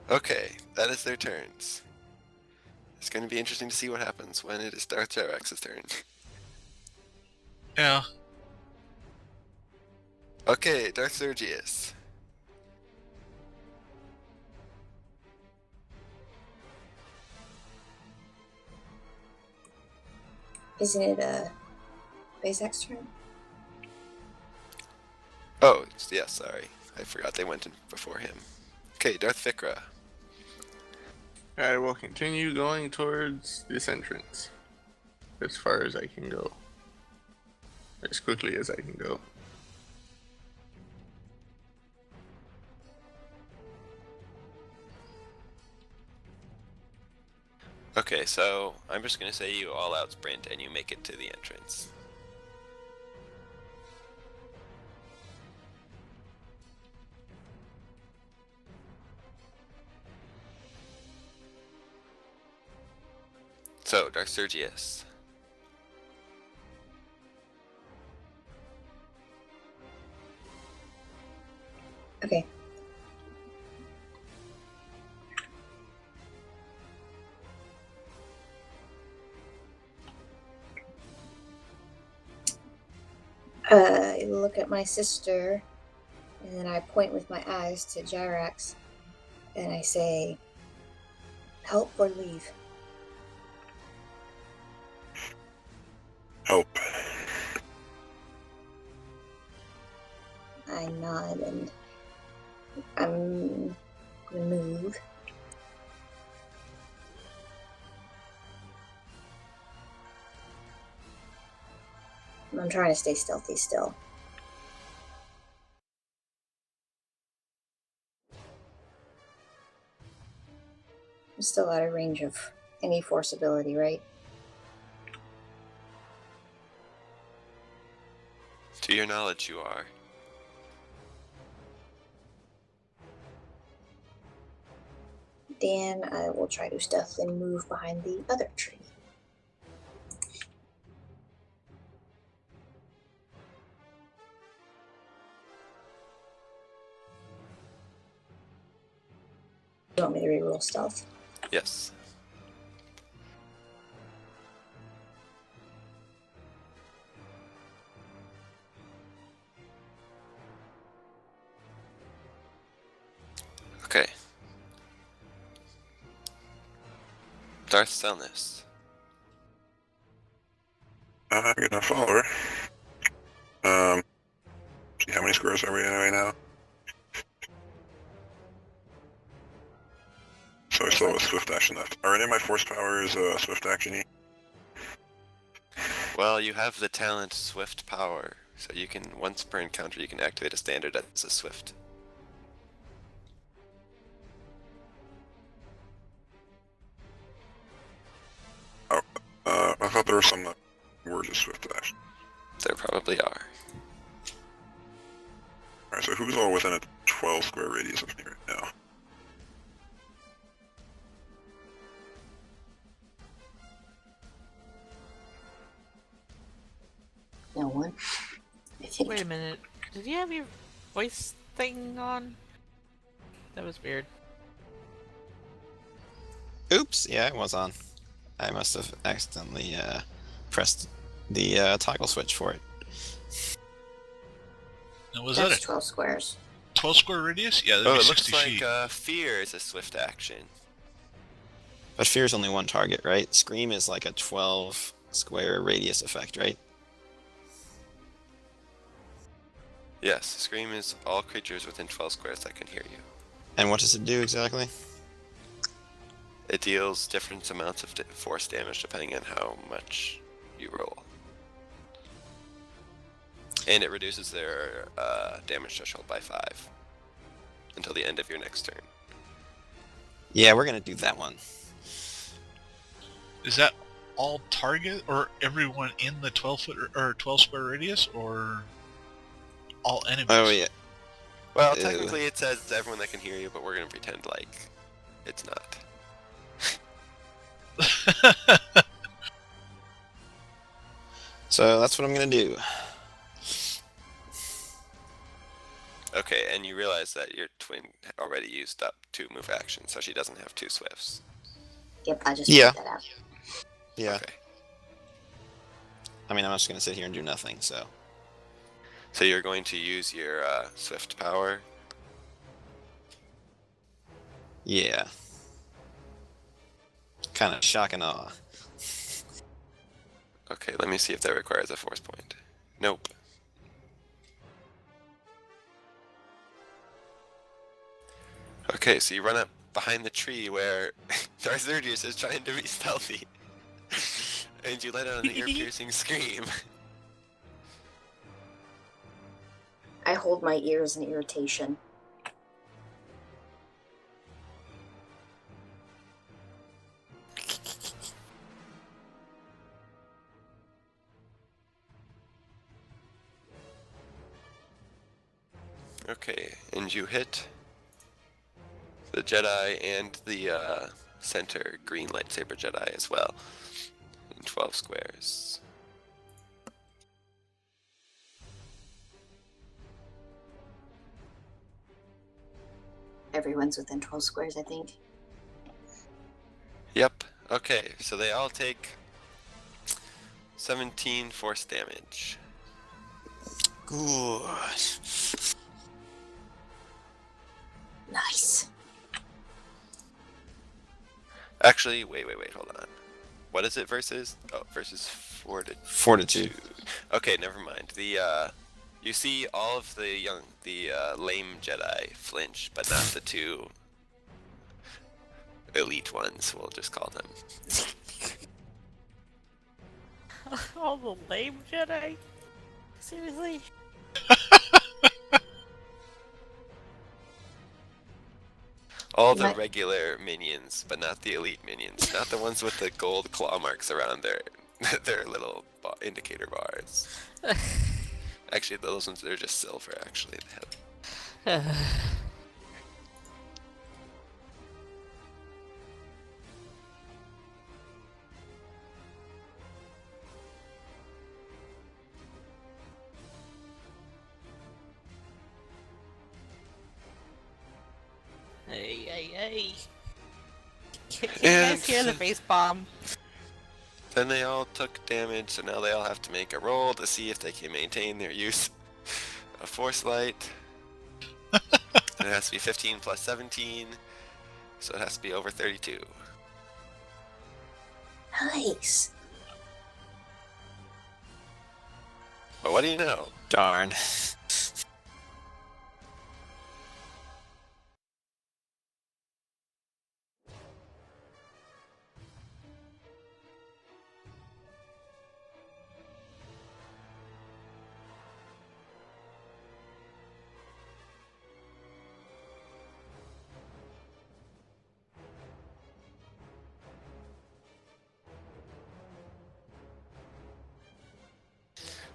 Speaker 1: Okay, that is their turns. It's going to be interesting to see what happens when it is Darth Jyrex's turn.
Speaker 2: Yeah.
Speaker 1: Okay, Darth Sergius.
Speaker 4: Isn't it Bezak's turn?
Speaker 1: Oh, yeah, sorry. I forgot they went in before him. Okay, Darth Vikra.
Speaker 5: I will continue going towards this entrance as far as I can go. As quickly as I can go.
Speaker 1: Okay, so I'm just going to say you all out sprint and you make it to the entrance. So, Darth Sergius.
Speaker 4: Okay. I look at my sister, and then I point with my eyes to Gyrax, and I say, "Help or leave."
Speaker 7: Help.
Speaker 4: I nod, and I'm gonna move. I'm trying to stay stealthy still. I'm still out of range of any force ability, right?
Speaker 1: To your knowledge, you are.
Speaker 4: Then I will try to stealthily move behind the other tree. You want me to reroll stealth?
Speaker 1: Yes. Okay. Darth Selnus.
Speaker 7: I'm gonna follow her. See how many squares are we in right now? So I still have a swift action left. Are any of my force powers swift actiony?
Speaker 1: Well, you have the talent Swift Power, so you can, once per encounter, you can activate a standard as a Swift.
Speaker 7: I thought there were some that were just swift action.
Speaker 1: There probably are.
Speaker 7: Alright, so who's all within a 12 square radius of me right now?
Speaker 4: No one. I think.
Speaker 3: Wait a minute. Did you have your voice thing on? That was weird.
Speaker 6: Oops, yeah, it was on. I must have accidentally pressed the toggle switch for it.
Speaker 2: Now, was
Speaker 4: That's
Speaker 2: that a
Speaker 4: 12 squares.
Speaker 2: 12 square radius? Yeah, that'd
Speaker 1: Oh,
Speaker 2: be
Speaker 1: it looks
Speaker 2: 60
Speaker 1: like
Speaker 2: feet.
Speaker 1: Fear is a Swift action.
Speaker 6: But Fear's only one target, right? Scream is like a 12 square radius effect, right?
Speaker 1: Yes, Scream is all creatures within 12 squares that can hear you.
Speaker 6: And what does it do exactly?
Speaker 1: It deals different amounts of force damage depending on how much you roll. And it reduces their damage threshold by 5 until the end of your next turn.
Speaker 6: Yeah, we're gonna do that one.
Speaker 2: Is that all target or everyone in the 12 foot or 12 square radius, or all enemies?
Speaker 6: Oh yeah.
Speaker 1: Well, technically it says everyone that can hear you, but we're going to pretend like it's not.
Speaker 6: So that's what I'm gonna do.
Speaker 1: Okay, and you realize that your twin already used up 2 move actions, so she doesn't have 2 swifts.
Speaker 4: Yep, I just
Speaker 6: Yeah.
Speaker 4: figured that out.
Speaker 6: Yeah.
Speaker 1: Okay.
Speaker 6: I mean, I'm just gonna sit here and do nothing. So
Speaker 1: So you're going to use your swift power.
Speaker 6: yeah. Kind of shock and awe.
Speaker 1: Okay, let me see if that requires a force point. Nope. Okay, so you run up behind the tree where Darth Sergius is trying to be stealthy. And you let out an ear-piercing scream.
Speaker 4: I hold my ears in irritation.
Speaker 1: Okay, and you hit the Jedi and the center green lightsaber Jedi as well. In 12 squares.
Speaker 4: Everyone's within 12 squares, I think.
Speaker 1: Yep. Okay, so they all take 17 force damage.
Speaker 6: Good.
Speaker 4: Nice.
Speaker 1: Actually, wait, hold on. What is it versus? Oh, versus
Speaker 6: Fortitude.
Speaker 1: Okay, never mind. The you see all of the lame Jedi flinch, but not the 2 elite ones. We'll just call them.
Speaker 3: All the lame Jedi? Seriously?
Speaker 1: All the
Speaker 4: What?
Speaker 1: regular minions, but not the elite minions. Not the ones with the gold claw marks around their their little indicator bars. Actually, those ones, they're just silver, actually. They have...
Speaker 3: Hey. Can you
Speaker 1: And
Speaker 3: guys hear the face bomb?
Speaker 1: Then they all took damage, so now they all have to make a roll to see if they can maintain their use of Force Light. And it has to be 15 plus 17, so it has to be over 32.
Speaker 4: Nice.
Speaker 1: But what do you know?
Speaker 6: Darn.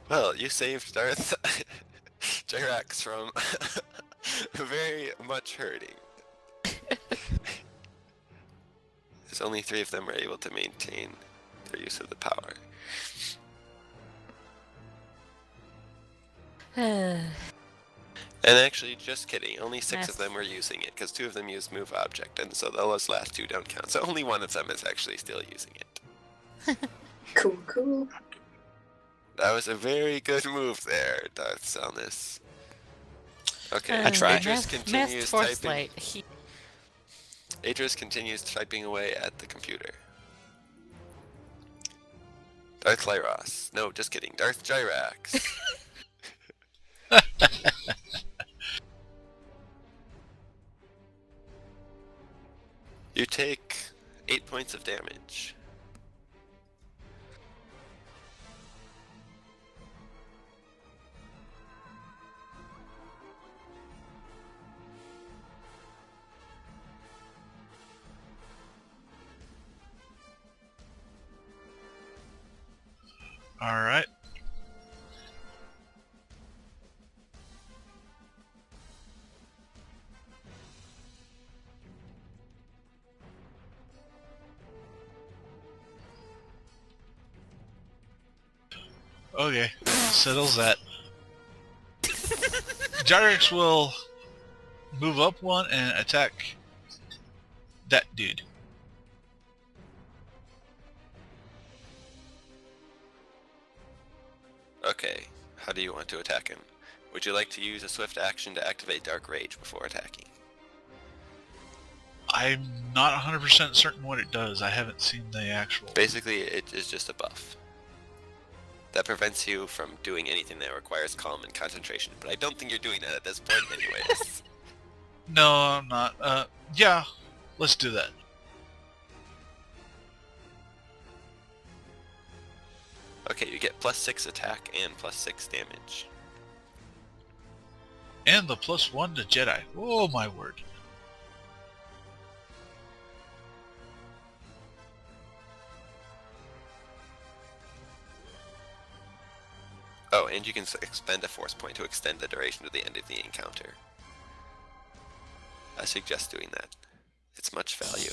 Speaker 1: Well, you saved Darth Jirax from very much hurting. There's only 3 of them are able to maintain their use of the power. And actually, just kidding, only 6 of them were using it, because 2 of them used move object, and so those last 2 don't count. So only 1 of them is actually still using it.
Speaker 4: Cool.
Speaker 1: That was a very good move there, Darth Selnus. Okay,
Speaker 6: I tried.
Speaker 1: Adris continues typing.
Speaker 3: Light.
Speaker 1: Adris continues typing away at the computer. Darth Lyros. No, just kidding. Darth Jirax. You take 8 points of damage.
Speaker 2: Alright. Okay, settles that. Gyrax will move up 1 and attack that dude.
Speaker 1: Okay, how do you want to attack him? Would you like to use a swift action to activate Dark Rage before attacking?
Speaker 2: I'm not 100% certain what it does. I haven't seen the actual.
Speaker 1: Basically, it is just a buff that prevents you from doing anything that requires calm and concentration, but I don't think you're doing that at this point anyways.
Speaker 2: No, I'm not. Yeah, let's do that.
Speaker 1: Okay, you get +6 attack and +6 damage.
Speaker 2: And the +1 to Jedi. Oh my word.
Speaker 1: Oh, and you can expend a force point to extend the duration to the end of the encounter. I suggest doing that. It's much value.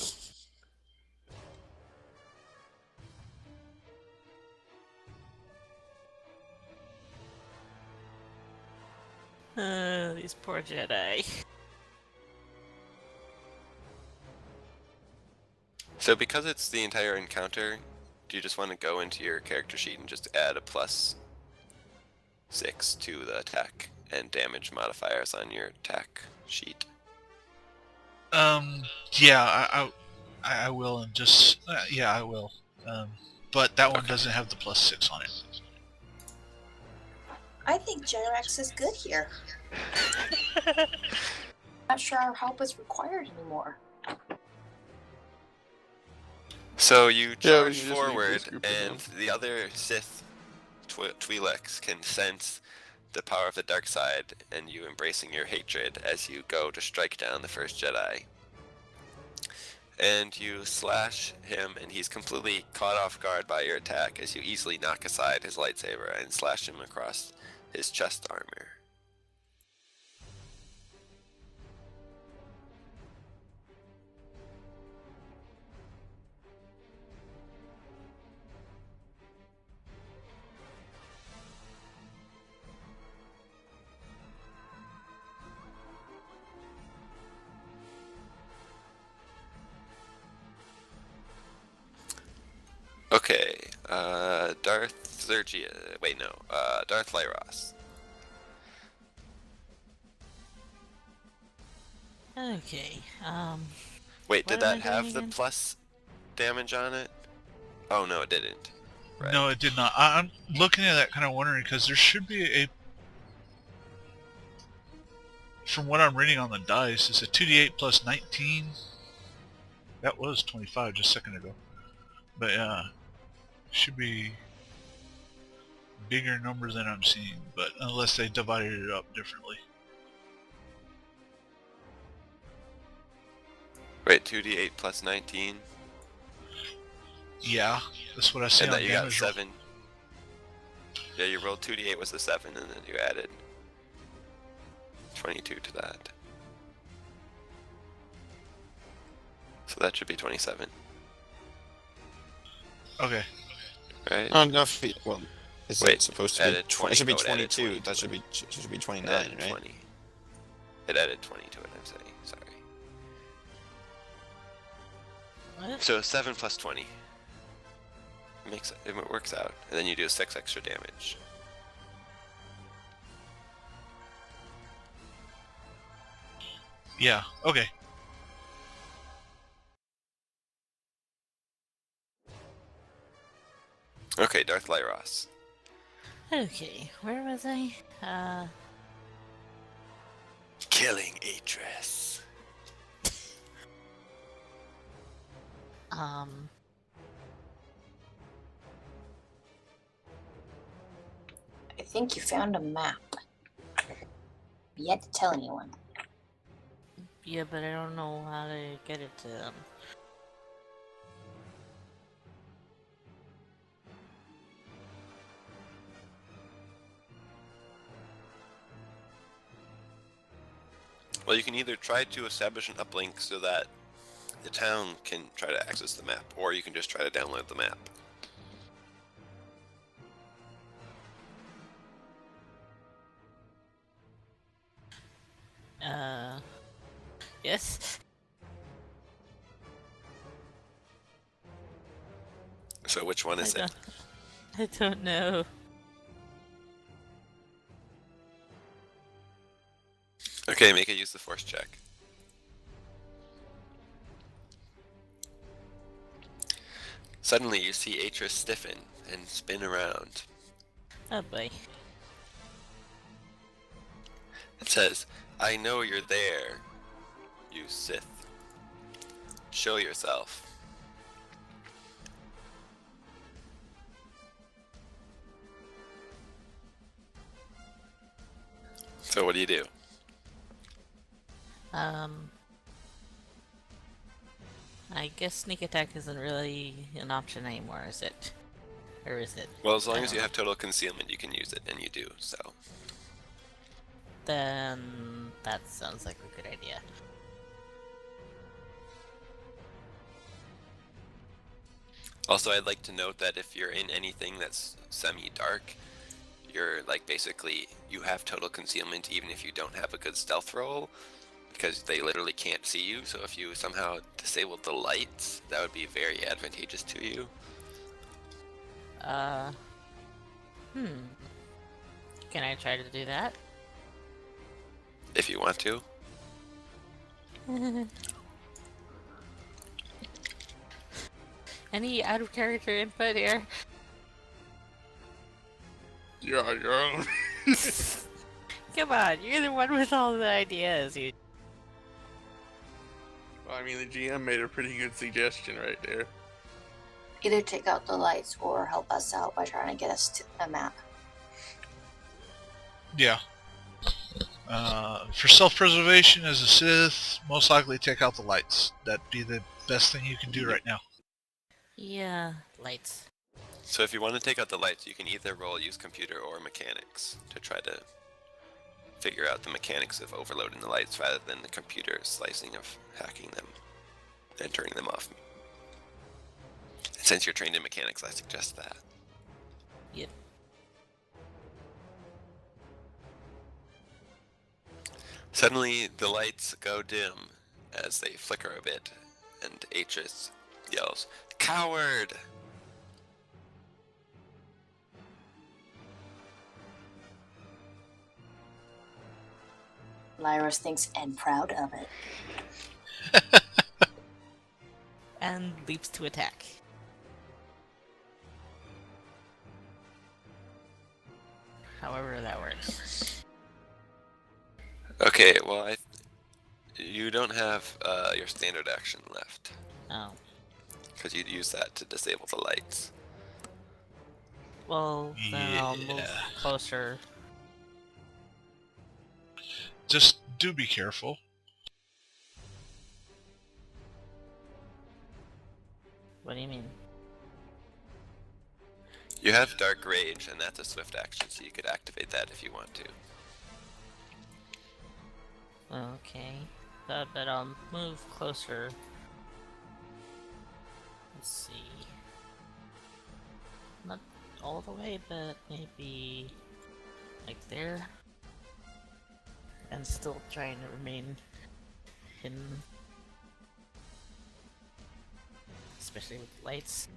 Speaker 3: These poor Jedi.
Speaker 1: So because it's the entire encounter, do you just want to go into your character sheet and just add a +6 to the attack and damage modifiers on your attack sheet?
Speaker 2: Yeah, I will, and just yeah, I will. But that one
Speaker 1: Okay.
Speaker 2: doesn't have the +6 on it.
Speaker 4: I think Jerax is good here. Not sure our help is required anymore.
Speaker 1: So you
Speaker 5: Yeah, we
Speaker 1: charge
Speaker 5: just need
Speaker 1: forward,
Speaker 5: this group of
Speaker 1: and the other Sith Twi'leks can sense the power of the dark side, and you embracing your hatred as you go to strike down the first Jedi. And you slash him, and he's completely caught off guard by your attack as you easily knock aside his lightsaber and slash him across his chest armor. Okay, Darth Sergia. Wait, no, Darth Lyros.
Speaker 3: Okay,
Speaker 1: Wait,
Speaker 3: What
Speaker 1: did
Speaker 3: am I
Speaker 1: that have
Speaker 3: doing
Speaker 1: the
Speaker 3: again?
Speaker 1: plus damage on it? Oh no, it didn't. Right.
Speaker 2: No, it did not. I'm looking at that, kind of wondering because there should be a. From what I'm reading on the dice, it's a 2d8 plus 19. That was 25 just a second ago. But should be bigger number than I'm seeing, but unless they divided it up differently.
Speaker 1: Wait, 2d8 plus 19,
Speaker 2: Yeah, that's what I see
Speaker 1: and
Speaker 2: on
Speaker 1: that you got
Speaker 2: damage roll.
Speaker 1: 7. Yeah, you rolled 2d8 was the 7, and then you added 22 to that. So that should be 27,
Speaker 2: Okay.
Speaker 1: right?
Speaker 6: Oh no, well, is
Speaker 1: Wait,
Speaker 6: it supposed to be?
Speaker 1: added 20.
Speaker 6: It should be
Speaker 1: Oh, it added
Speaker 6: 22.
Speaker 1: 20
Speaker 6: That
Speaker 1: to
Speaker 6: should
Speaker 1: it.
Speaker 6: be 29,
Speaker 1: It added
Speaker 6: right?
Speaker 1: 20. It added 20 to it, I'm saying. Sorry.
Speaker 3: what?
Speaker 1: So 7 plus 20. It works out. And then you do 6 extra damage.
Speaker 2: Yeah. Okay.
Speaker 1: Okay, Darth Lyros.
Speaker 3: Okay, where was I?
Speaker 1: Killing Atris.
Speaker 4: I think you found a map. Yet to tell anyone.
Speaker 3: Yeah, but I don't know how to get it to them.
Speaker 1: Well, you can either try to establish an uplink so that the town can try to access the map, or you can just try to download the map.
Speaker 3: Yes?
Speaker 1: So which one is it?
Speaker 3: I don't know.
Speaker 1: Okay, make it use the force check. Suddenly you see Atris stiffen and spin around.
Speaker 3: Oh boy.
Speaker 1: It says, I know you're there, you Sith. Show yourself. So what do you do?
Speaker 3: I guess sneak attack isn't really an option anymore, is it? Or is it?
Speaker 1: Well, as long as you have total concealment, you can use it, and you do, so.
Speaker 3: Then that sounds like a good idea.
Speaker 1: Also, I'd like to note that if you're in anything that's semi-dark, you're like basically, you have total concealment even if you don't have a good stealth roll, because they literally can't see you, so if you somehow disabled the lights, that would be very advantageous to you.
Speaker 3: Can I try to do that?
Speaker 1: If you want to.
Speaker 3: Any out of character input here?
Speaker 5: You're on your own.
Speaker 3: Come on, you're the one with all the ideas. You.
Speaker 5: Well, I mean, the GM made a pretty good suggestion right there.
Speaker 4: Either take out the lights or help us out by trying to get us to a map.
Speaker 2: Yeah. For self-preservation as a Sith, most likely take out the lights. That'd be the best thing you can do right now.
Speaker 3: Yeah, lights.
Speaker 1: So if you want to take out the lights, you can either roll use computer or mechanics to try to figure out the mechanics of overloading the lights rather than the computer slicing of hacking them and turning them off. And since you're trained in mechanics, I suggest that.
Speaker 3: Yep.
Speaker 1: Suddenly, the lights go dim as they flicker a bit, and Atris yells, "Coward!"
Speaker 4: Lyris thinks and proud of it.
Speaker 3: And leaps to attack. However that works.
Speaker 1: Okay, well, you don't have your standard action left,
Speaker 3: Oh.
Speaker 1: because you'd use that to disable the lights.
Speaker 3: Well, then I'll move
Speaker 2: Yeah.
Speaker 3: closer.
Speaker 2: Just do be careful.
Speaker 3: What do you mean?
Speaker 1: You have Dark Rage, and that's a swift action, so you could activate that if you want to.
Speaker 3: Okay. But I'll move closer. Let's see. Not all the way, but maybe like there. And still trying to remain hidden. Especially with the lights.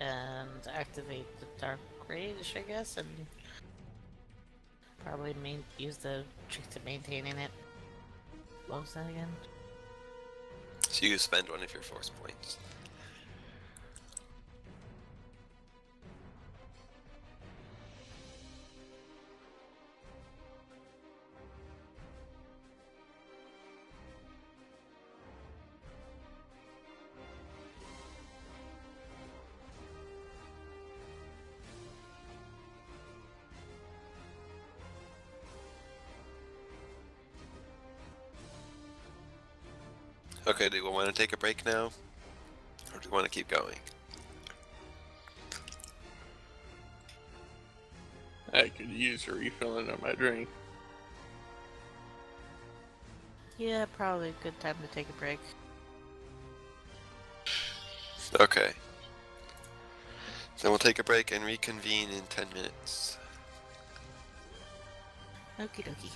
Speaker 3: And activate the Dark Rage, I guess, and probably use the trick to maintaining it. What was that again?
Speaker 1: So you spend one of your force points. Okay, do we want to take a break now? Or do we want to keep going?
Speaker 5: I could use a refilling of my drink.
Speaker 3: Yeah, probably a good time to take a break.
Speaker 1: Okay. Then we'll take a break and reconvene in 10 minutes.
Speaker 3: Okie dokie.